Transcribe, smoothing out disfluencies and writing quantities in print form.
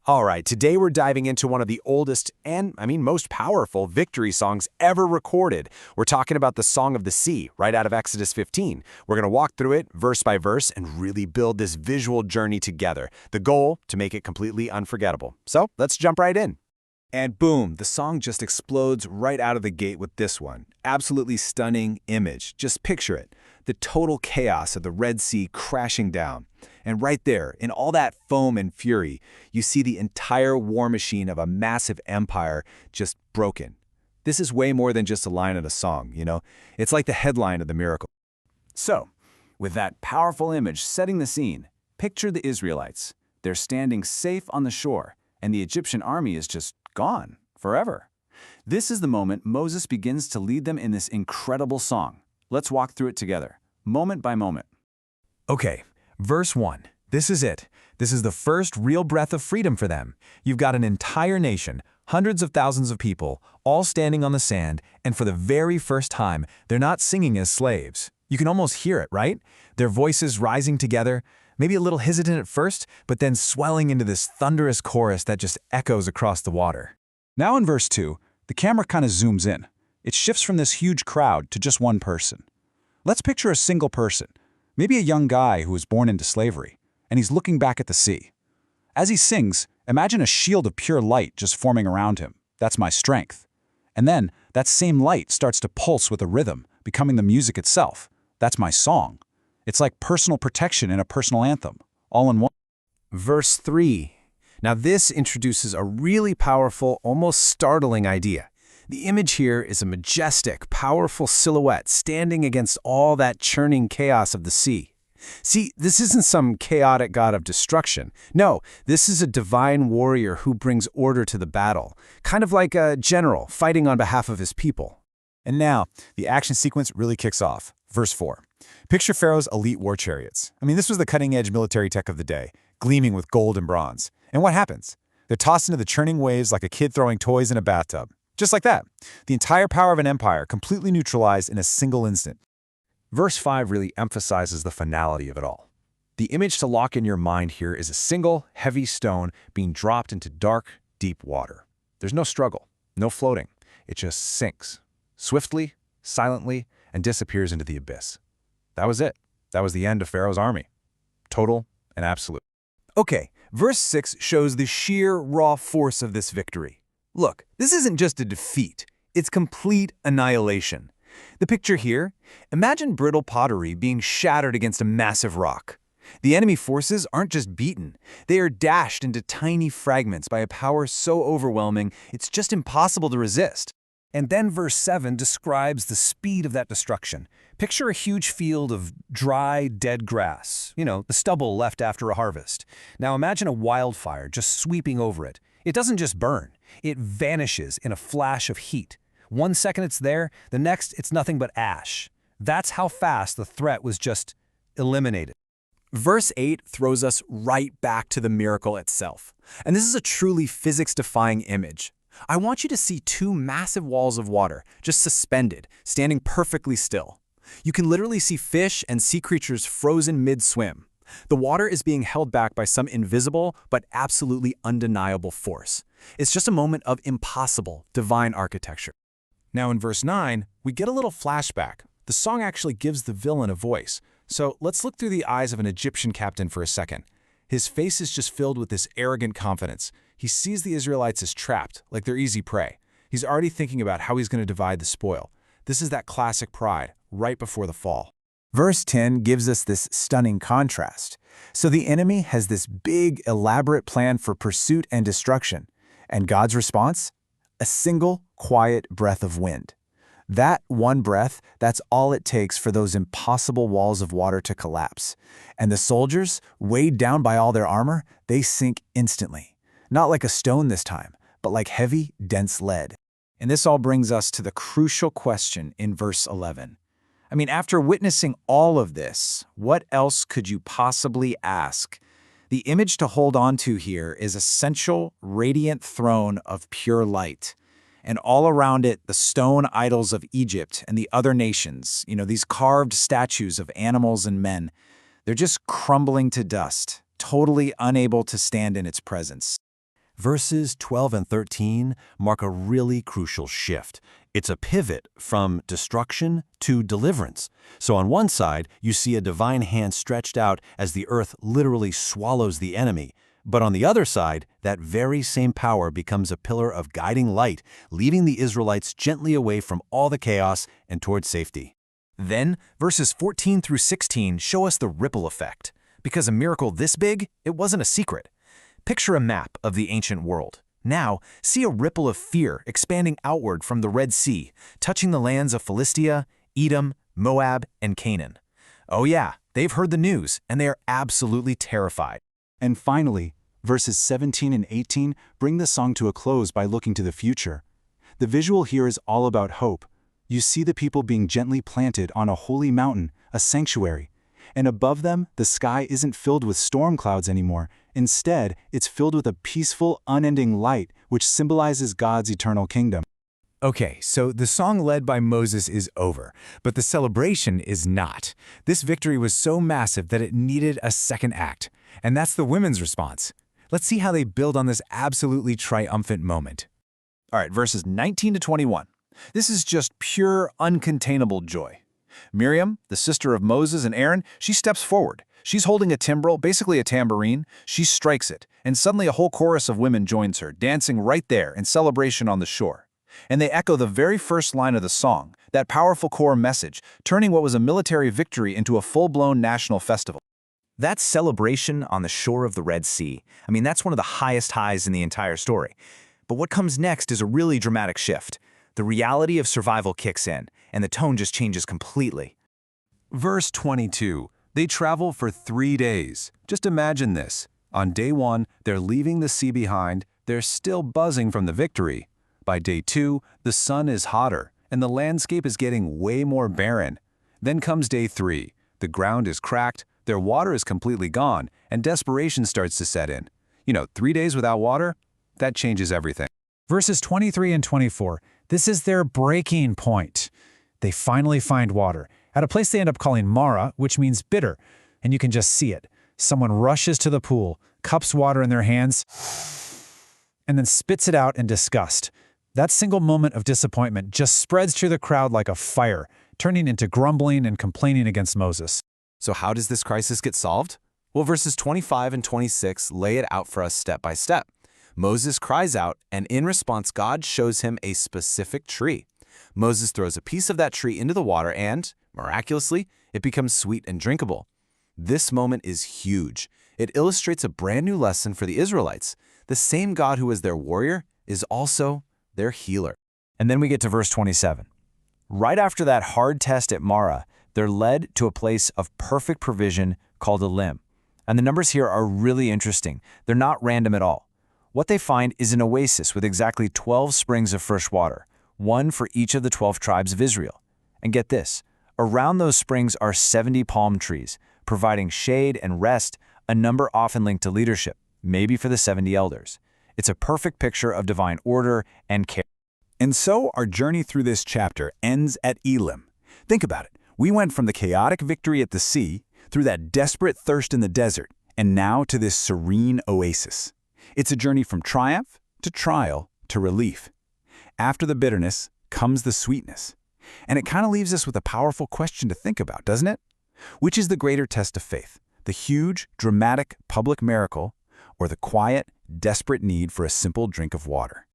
All right, today we're diving into one of the oldest and, most powerful victory songs ever recorded. We're talking about the Song of the Sea, right out of Exodus 15. We're going to walk through it verse by verse and really build this visual journey together. The goal, to make it completely unforgettable. So let's jump right in. And boom, the song just explodes right out of the gate with this one. Absolutely stunning image. Just picture it. The total chaos of the Red Sea crashing down. And right there, in all that foam and fury, you see the entire war machine of a massive empire just broken. This is way more than just a line in a song, you know? It's like the headline of the miracle. So, with that powerful image setting the scene, picture the Israelites. They're standing safe on the shore, and the Egyptian army is just gone forever. This is the moment Moses begins to lead them in this incredible song. Let's walk through it together, moment by moment. Okay, verse 1. This is it. This is the first real breath of freedom for them. You've got an entire nation, hundreds of thousands of people, all standing on the sand, and for the very first time, they're not singing as slaves. You can almost hear it, right? Their voices rising together, maybe a little hesitant at first, but then swelling into this thunderous chorus that just echoes across the water. Now in verse 2, the camera kind of zooms in. It shifts from this huge crowd to just one person. Let's picture a single person, maybe a young guy who was born into slavery, and he's looking back at the sea. As he sings, imagine a shield of pure light just forming around him. That's my strength. And then that same light starts to pulse with a rhythm, becoming the music itself. That's my song. It's like personal protection in a personal anthem, all in one. Verse 3. Now this introduces a really powerful, almost startling idea. The image here is a majestic, powerful silhouette standing against all that churning chaos of the sea. See, this isn't some chaotic god of destruction. No, this is a divine warrior who brings order to the battle, kind of like a general fighting on behalf of his people. And now, the action sequence really kicks off. Verse 4. Picture Pharaoh's elite war chariots. This was the cutting-edge military tech of the day, gleaming with gold and bronze. And what happens? They're tossed into the churning waves like a kid throwing toys in a bathtub. Just like that. The entire power of an empire completely neutralized in a single instant. Verse 5 really emphasizes the finality of it all. The image to lock in your mind here is a single, heavy stone being dropped into dark, deep water. There's no struggle, no floating. It just sinks, swiftly, silently, and disappears into the abyss. That was it. That was the end of Pharaoh's army. Total and absolute. Okay, verse 6 shows the sheer, raw force of this victory. Look, this isn't just a defeat. It's complete annihilation. The picture here, imagine brittle pottery being shattered against a massive rock. The enemy forces aren't just beaten. They are dashed into tiny fragments by a power so overwhelming it's just impossible to resist. And then verse 7 describes the speed of that destruction. Picture a huge field of dry, dead grass, the stubble left after a harvest. Now imagine a wildfire just sweeping over it. It doesn't just burn, it vanishes in a flash of heat. 1 second it's there, the next it's nothing but ash. That's how fast the threat was just eliminated. Verse 8 throws us right back to the miracle itself. And this is a truly physics-defying image. I want you to see two massive walls of water, just suspended, standing perfectly still. You can literally see fish and sea creatures frozen mid-swim. The water is being held back by some invisible but absolutely undeniable force. It's just a moment of impossible, divine architecture. Now in verse 9, we get a little flashback. The song actually gives the villain a voice. So let's look through the eyes of an Egyptian captain for a second. His face is just filled with this arrogant confidence. He sees the Israelites as trapped, like they're easy prey. He's already thinking about how he's going to divide the spoil. This is that classic pride, right before the fall. Verse 10 gives us this stunning contrast. So the enemy has this big, elaborate plan for pursuit and destruction. And God's response? A single, quiet breath of wind. That one breath, that's all it takes for those impossible walls of water to collapse. And the soldiers, weighed down by all their armor, they sink instantly. Not like a stone this time, but like heavy, dense lead. And this all brings us to the crucial question in verse 11. After witnessing all of this, what else could you possibly ask? The image to hold on to here is a central, radiant throne of pure light. And all around it, the stone idols of Egypt and the other nations, these carved statues of animals and men, they're just crumbling to dust, totally unable to stand in its presence. Verses 12 and 13 mark a really crucial shift. It's a pivot from destruction to deliverance. So on one side, you see a divine hand stretched out as the earth literally swallows the enemy. But on the other side, that very same power becomes a pillar of guiding light, leading the Israelites gently away from all the chaos and toward safety. Then, verses 14 through 16 show us the ripple effect. Because a miracle this big, it wasn't a secret. Picture a map of the ancient world. Now, see a ripple of fear expanding outward from the Red Sea, touching the lands of Philistia, Edom, Moab, and Canaan. Oh yeah, they've heard the news, and they are absolutely terrified. And finally, verses 17 and 18 bring the song to a close by looking to the future. The visual here is all about hope. You see the people being gently planted on a holy mountain, a sanctuary. And above them, the sky isn't filled with storm clouds anymore. Instead, it's filled with a peaceful, unending light, which symbolizes God's eternal kingdom. Okay, so the song led by Moses is over, but the celebration is not. This victory was so massive that it needed a second act, and that's the women's response. Let's see how they build on this absolutely triumphant moment. All right, verses 19 to 21. This is just pure, uncontainable joy. Miriam, the sister of Moses and Aaron, she steps forward. She's holding a timbrel, basically a tambourine. She strikes it, and suddenly a whole chorus of women joins her, dancing right there in celebration on the shore. And they echo the very first line of the song, that powerful core message, turning what was a military victory into a full-blown national festival. That celebration on the shore of the Red Sea, that's one of the highest highs in the entire story. But what comes next is a really dramatic shift. The reality of survival kicks in, and the tone just changes completely. Verse 22. They travel for 3 days. Just imagine this. On day 1, they're leaving the sea behind. They're still buzzing from the victory. By day 2, the sun is hotter, and the landscape is getting way more barren. Then comes day 3. The ground is cracked, their water is completely gone, and desperation starts to set in. 3 days without water? That changes everything. Verses 23 and 24. This is their breaking point. They finally find water at a place they end up calling Mara, which means bitter, and you can just see it. Someone rushes to the pool, cups water in their hands, and then spits it out in disgust. That single moment of disappointment just spreads through the crowd like a fire, turning into grumbling and complaining against Moses. So how does this crisis get solved? Well, verses 25 and 26 lay it out for us step by step. Moses cries out, and in response, God shows him a specific tree. Moses throws a piece of that tree into the water and, miraculously, it becomes sweet and drinkable. This moment is huge. It illustrates a brand new lesson for the Israelites. The same God who is their warrior is also their healer. And then we get to verse 27. Right after that hard test at Mara, they're led to a place of perfect provision called Elim. And the numbers here are really interesting. They're not random at all. What they find is an oasis with exactly 12 springs of fresh water, one for each of the 12 tribes of Israel. And get this, around those springs are 70 palm trees, providing shade and rest, a number often linked to leadership, maybe for the 70 elders. It's a perfect picture of divine order and care. And so our journey through this chapter ends at Elim. Think about it. We went from the chaotic victory at the sea, through that desperate thirst in the desert, and now to this serene oasis. It's a journey from triumph to trial to relief. After the bitterness comes the sweetness. And it kind of leaves us with a powerful question to think about, doesn't it? Which is the greater test of faith? The huge, dramatic public miracle, or the quiet, desperate need for a simple drink of water?